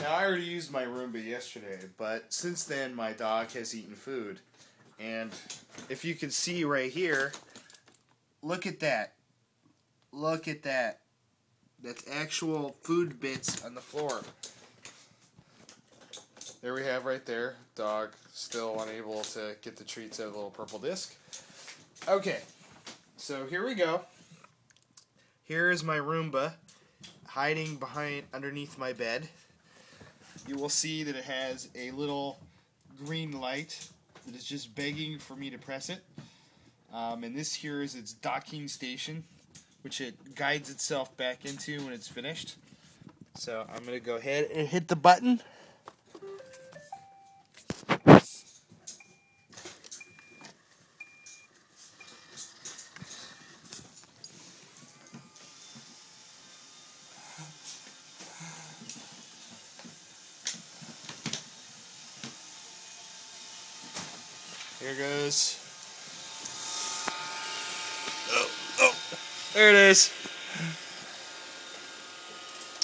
Now, I already used my Roomba yesterday, but since then my dog has eaten food. And if you can see right here, look at that. Look at that. That's actual food bits on the floor. There we have right there. Dog still unable to get the treats out of the little purple disc. Okay, so here we go. Here is my Roomba hiding underneath my bed. You will see that it has a little green light that is just begging for me to press it. And this here is its docking station, which it guides itself back into when it's finished. So I'm going to go ahead and hit the button. Here goes. Oh, there it is.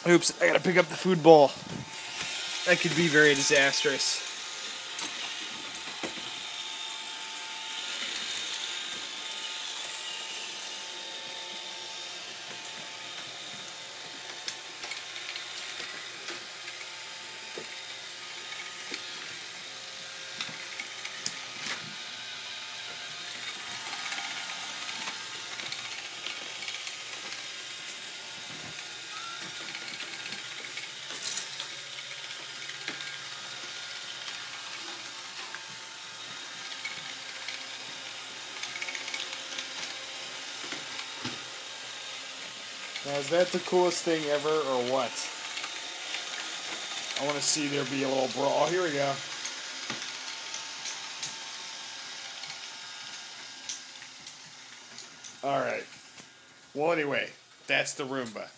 Oops, I gotta pick up the food bowl. That could be very disastrous. Now, is that the coolest thing ever, or what? I want to see there be a little brawl. Here we go. Alright. Well, anyway, that's the Roomba.